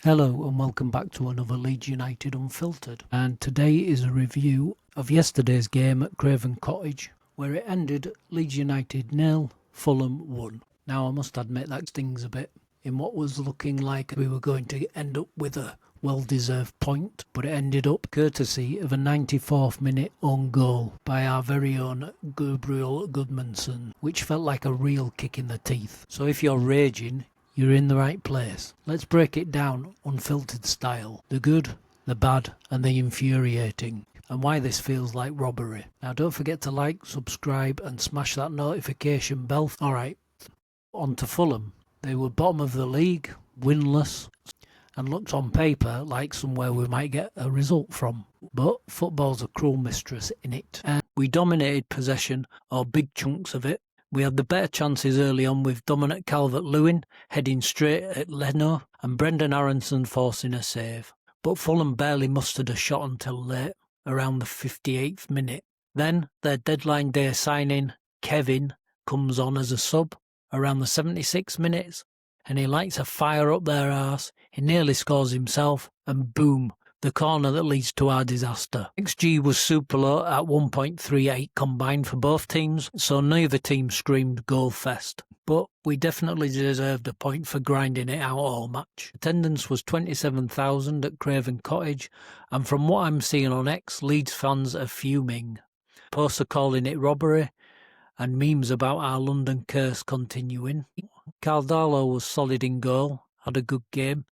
Hello and welcome back to another Leeds United Unfiltered, and today is a review of yesterday's game at Craven Cottage where it ended Leeds United 0, Fulham 1. Now I must admit that stings a bit in what was looking like we were going to end up with a well-deserved point, but it ended up courtesy of a 94th minute own goal by our very own Gabriel Goodmanson, which felt like a real kick in the teeth. So if you're raging, you're in the right place. Let's break it down unfiltered style. The good, the bad and the infuriating, and why this feels like robbery. Now don't forget to like, subscribe and smash that notification bell. Alright, on to Fulham. They were bottom of the league, winless, and looked on paper like somewhere we might get a result from. But football's a cruel mistress in it. And we dominated possession, or big chunks of it. We had the better chances early on with Dominic Calvert-Lewin heading straight at Leno and Brendan Aronson forcing a save. But Fulham barely mustered a shot until late, around the 58th minute. Then their deadline day signing, Kevin, comes on as a sub around the 76 minutes, and he lights a fire up their arse. He nearly scores himself, and boom, the corner that leads to our disaster. XG was super low at 1.38 combined for both teams, so neither team screamed goal fest. But we definitely deserved a point for grinding it out all match. Attendance was 27,000 at Craven Cottage, and from what I'm seeing on X, Leeds fans are fuming. Posts are calling it robbery, and memes about our London curse continuing. Caldalo was solid in goal, had a good game,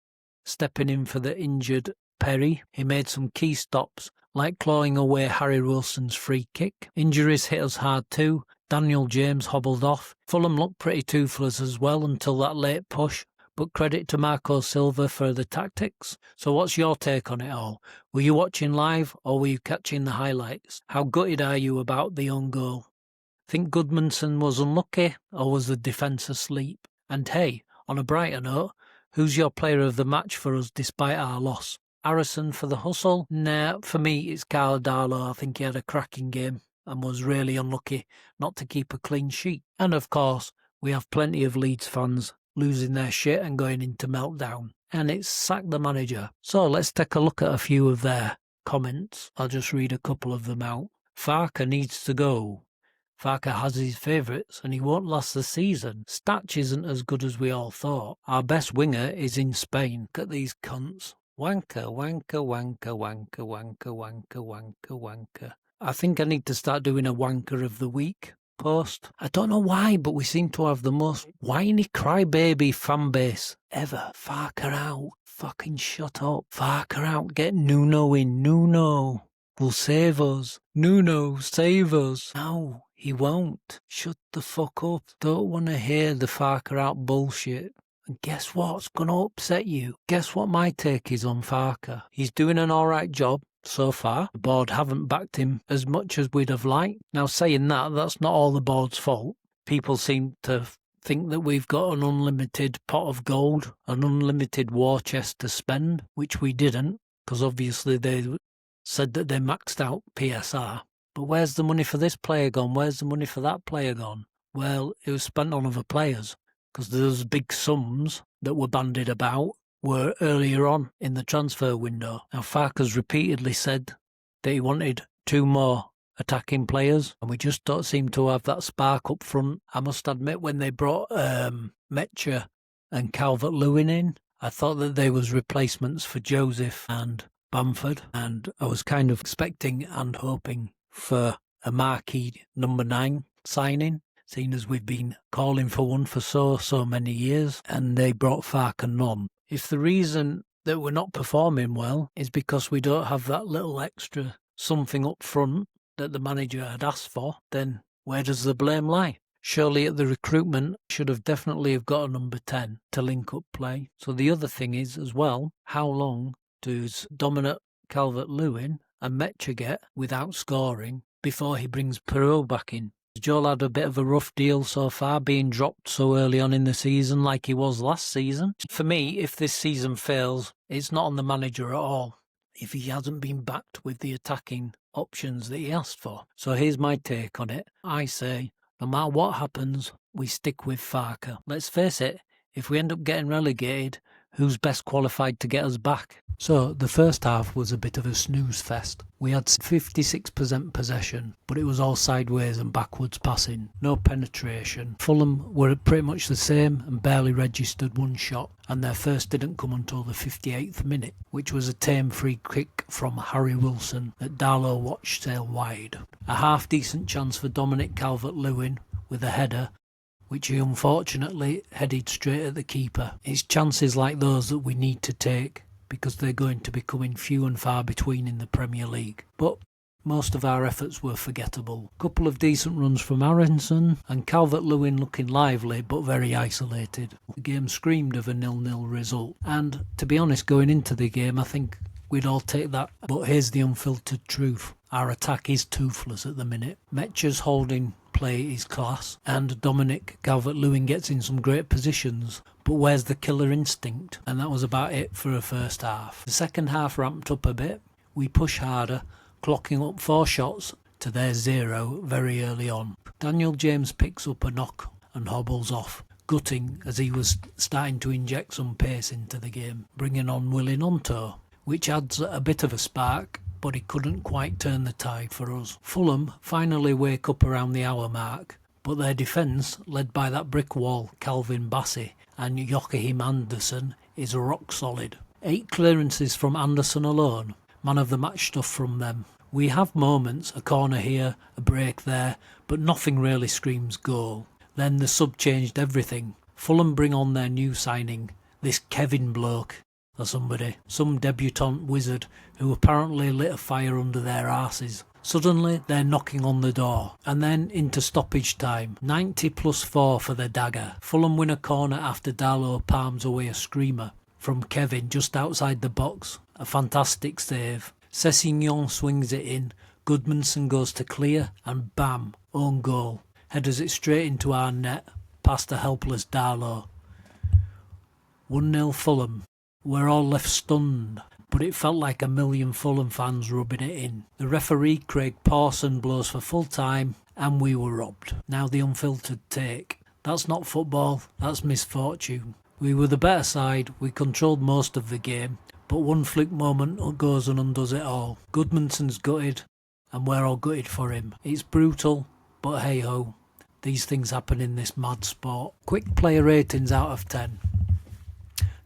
stepping in for the injured Perry. He made some key stops, like clawing away Harry Wilson's free kick. Injuries hit us hard too. Daniel James hobbled off. Fulham looked pretty toothless as well until that late push, but credit to Marco Silva for the tactics. So what's your take on it all? Were you watching live or were you catching the highlights? How gutted are you about the own goal? Think Goodmanson was unlucky or was the defence asleep? And hey, on a brighter note, who's your player of the match for us despite our loss? Harrison for the hustle? Nah, for me it's Caldalo. I think he had a cracking game and was really unlucky not to keep a clean sheet. And of course, we have plenty of Leeds fans losing their shit and going into meltdown. And it's sack the manager. So let's take a look at a few of their comments. I'll just read a couple of them out. Farke needs to go. Farke has his favourites and he won't last the season. Statch isn't as good as we all thought. Our best winger is in Spain. Look at these cunts. Wanker, wanker, wanker, wanker, wanker, wanker, wanker, wanker. I think I need to start doing a wanker of the week post. I don't know why, but we seem to have the most whiny crybaby fan base ever. Farke out. Fucking shut up. Farke out. Get Nuno in. Nuno will save us. Nuno, save us. No, he won't. Shut the fuck up. Don't want to hear the Farke out bullshit. And guess what's going to upset you? Guess what my take is on Farke? He's doing an alright job so far. The board haven't backed him as much as we'd have liked. Now saying that, that's not all the board's fault. People seem to think that we've got an unlimited pot of gold, an unlimited war chest to spend, which we didn't, because obviously they said that they maxed out PSR. But where's the money for this player gone? Where's the money for that player gone? Well, it was spent on other players, because those big sums that were bandied about were earlier on in the transfer window. Now, Farke's repeatedly said that he wanted 2 more attacking players, and we just don't seem to have that spark up front. I must admit, when they brought Metcher and Calvert-Lewin in, I thought that they was replacements for Joseph and Bamford, and I was kind of expecting and hoping for a marquee number 9 signing, seeing as we've been calling for one for so many years, and they brought Farke on. If the reason that we're not performing well is because we don't have that little extra something up front that the manager had asked for, then where does the blame lie? Surely at the recruitment should have definitely have got a number 10 to link up play. So the other thing is as well, how long does Dominic Calvert-Lewin and Metcher get without scoring before he brings Perot back in? Joel had a bit of a rough deal so far, being dropped so early on in the season like he was last season. For me, if this season fails, it's not on the manager at all, if he hasn't been backed with the attacking options that he asked for. So here's my take on it. I say, no matter what happens, we stick with Farke. Let's face it, if we end up getting relegated who's best qualified to get us back? So the first half was a bit of a snooze fest. We had 56% possession, but it was all sideways and backwards passing, no penetration. Fulham were pretty much the same and barely registered one shot, and their first didn't come until the 58th minute, which was a tame free kick from Harry Wilson that Darlow watched sail wide. A half-decent chance for Dominic Calvert-Lewin with a header, which he unfortunately headed straight at the keeper. It's chances like those that we need to take, because they're going to be coming few and far between in the Premier League. But most of our efforts were forgettable. A couple of decent runs from Aronson, and Calvert-Lewin looking lively but very isolated. The game screamed of a 0-0 result, and to be honest, going into the game I think we'd all take that. But here's the unfiltered truth. Our attack is toothless at the minute. Metcha's holding play is class, and Dominic Calvert-Lewin gets in some great positions, but where's the killer instinct? And that was about it for a first half. The second half ramped up a bit. We push harder, clocking up 4 shots to their 0 very early on. Daniel James picks up a knock and hobbles off, gutting as he was starting to inject some pace into the game, bringing on Willie Gnonto, which adds a bit of a spark, but he couldn't quite turn the tide for us. Fulham finally wake up around the hour mark, but their defence, led by that brick wall Calvin Bassey and Joachim Andersen, is rock solid. 8 clearances from Andersen alone, man of the match stuff from them. We have moments, a corner here, a break there, but nothing really screams goal. Then the sub changed everything. Fulham bring on their new signing, this Kevin bloke, or somebody, some debutant wizard who apparently lit a fire under their arses. Suddenly they're knocking on the door, and then into stoppage time. 90 plus 4 for the dagger. Fulham win a corner after Darlow palms away a screamer from Kevin just outside the box. A fantastic save. Sessignon swings it in, Goodmanson goes to clear, and bam, own goal. Headers it straight into our net, past a helpless Darlow. 1-0 Fulham. We're all left stunned, but it felt like a million Fulham fans rubbing it in. The referee, Craig Pawson, blows for full time, and we were robbed. Now the unfiltered take. That's not football, that's misfortune. We were the better side, we controlled most of the game, but one flick moment goes and undoes it all. Goodmanson's gutted, and we're all gutted for him. It's brutal, but hey ho, these things happen in this mad sport. Quick player ratings out of 10.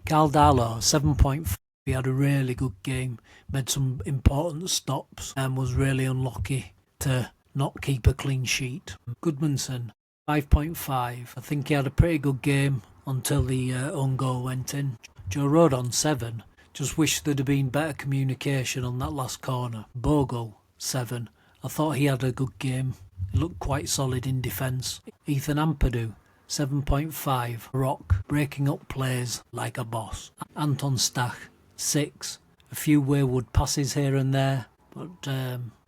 Carl Darlow, 7.5. He had a really good game, made some important stops, and was really unlucky to not keep a clean sheet. Goodmanson, 5.5. I think he had a pretty good game until the own goal went in. Joe Rodon, 7. Just wish there'd have been better communication on that last corner. Bogle, 7. I thought he had a good game. He looked quite solid in defence. Ethan Ampadu, 7.5. Rock, breaking up plays like a boss. Anton Stach, 6. A few wayward passes here and there, but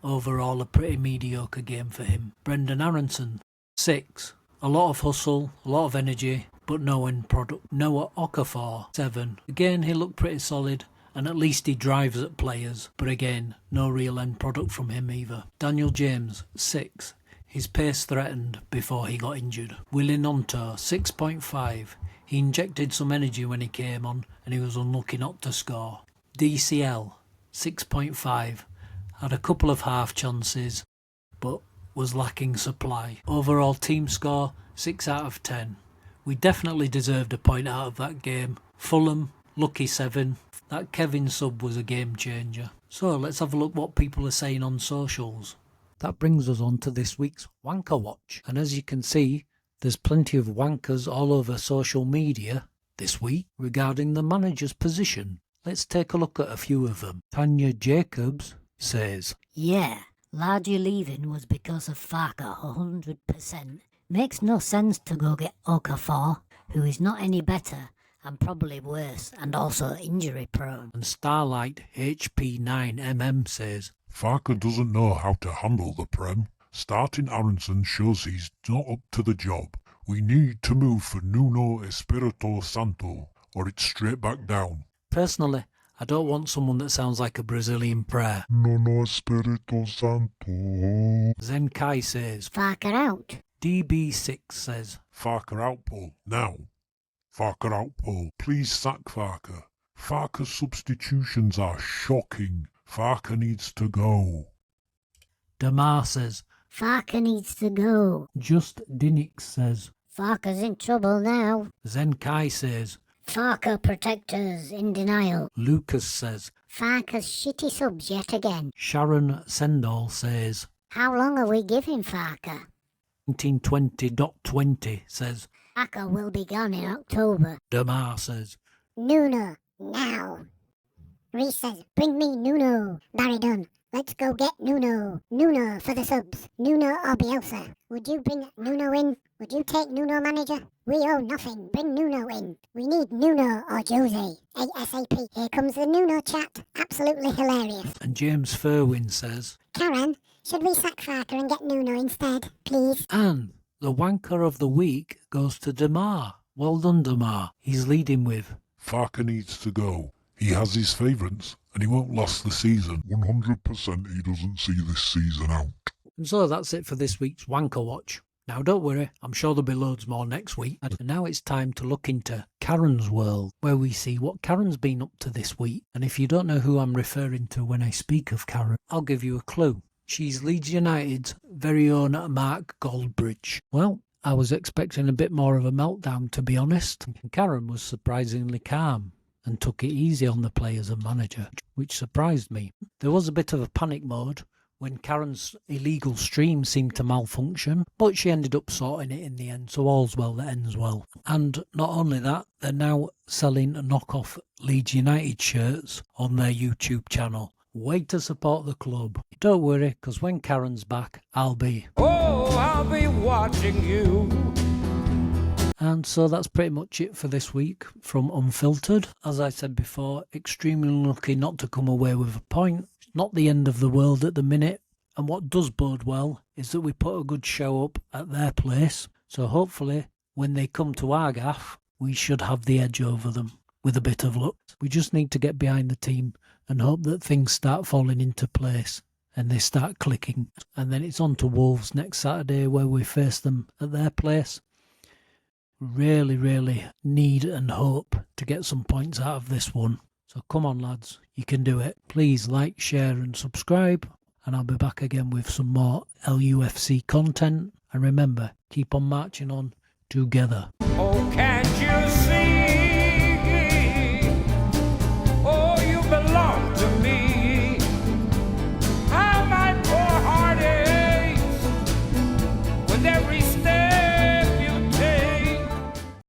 overall a pretty mediocre game for him. Brendan Aronson, 6. A lot of hustle, a lot of energy, but no end product. Noah Okafor, 7. Again, he looked pretty solid, and at least he drives at players, but again, no real end product from him either. Daniel James, 6. His pace threatened before he got injured. Willie Gnonto, 6.5. He injected some energy when he came on, and he was unlucky not to score. DCL, 6.5. Had a couple of half chances, but was lacking supply. Overall team score, 6 out of 10. We definitely deserved a point out of that game. Fulham, lucky 7. That Kevin sub was a game changer. So let's have a look what people are saying on socials. That brings us on to this week's Wanker Watch. And as you can see, there's plenty of wankers all over social media this week regarding the manager's position. Let's take a look at a few of them. Tanya Jacobs says, Yeah, largely leaving was because of Farker, 100%. Makes no sense to go get Okafor, who is not any better and probably worse, and also injury prone. And Starlight HP9MM says, Farker doesn't know how to handle the Prem. Starting Aronson shows he's not up to the job. We need to move for Nuno Espirito Santo, or it's straight back down. Personally, I don't want someone that sounds like a Brazilian prayer. Nuno Espirito Santo. Zenkai says, Farker out. DB6 says, Farker out, Paul, now. Farker out, Paul. Please sack Farker. Farker's substitutions are shocking. Farker needs to go. Damar says. Farker needs to go. Just Dinnick says. Farker's in trouble now. Zenkai says. Farker protectors in denial. Lucas says. Farker's shitty subs yet again. Sharon Sendall says. How long are we giving Farker? 1920.20 says. Farker will be gone in October. Damar says. Nuno, now. Reese says, bring me Nuno. Barry Dunn, let's go get Nuno. Nuno for the subs. Nuno or Bielsa. Would you bring Nuno in? Would you take Nuno manager? We owe nothing. Bring Nuno in. We need Nuno or Jose. ASAP. Here comes the Nuno chat. Absolutely hilarious. And James Furwin says. Karen, should we sack Farker and get Nuno instead, please? And the wanker of the week goes to Damar. Well done, Damar. He's leading with. Farker needs to go. He has his favourites, and he won't last the season. 100% he doesn't see this season out. And so that's it for this week's Wanker Watch. Now don't worry, I'm sure there'll be loads more next week. And now it's time to look into Karen's world, where we see what Karen's been up to this week. And if you don't know who I'm referring to when I speak of Karen, I'll give you a clue. She's Leeds United's very own Mark Goldbridge. Well, I was expecting a bit more of a meltdown, to be honest. Karen was surprisingly calm and took it easy on the players and manager, which surprised me. There was a bit of a panic mode when Karen's illegal stream seemed to malfunction, but she ended up sorting it in the end, so all's well that ends well. And not only that, they're now selling knockoff Leeds United shirts on their YouTube channel. Way to support the club. Don't worry, because when Karen's back, I'll be watching you. And so that's pretty much it for this week from Unfiltered. As I said before, extremely unlucky not to come away with a point. It's not the end of the world at the minute. And what does bode well is that we put a good show up at their place. So hopefully, when they come to our gaff, we should have the edge over them with a bit of luck. We just need to get behind the team and hope that things start falling into place and they start clicking. And then it's on to Wolves next Saturday, where we face them at their place. Really, really need and hope to get some points out of this one. So come on, lads, you can do it. Please like, share and subscribe, and I'll be back again with some more LUFC content. And remember, keep on marching on together. Oh, can't you see? Oh, you belong to me. How my poor heart aches with every step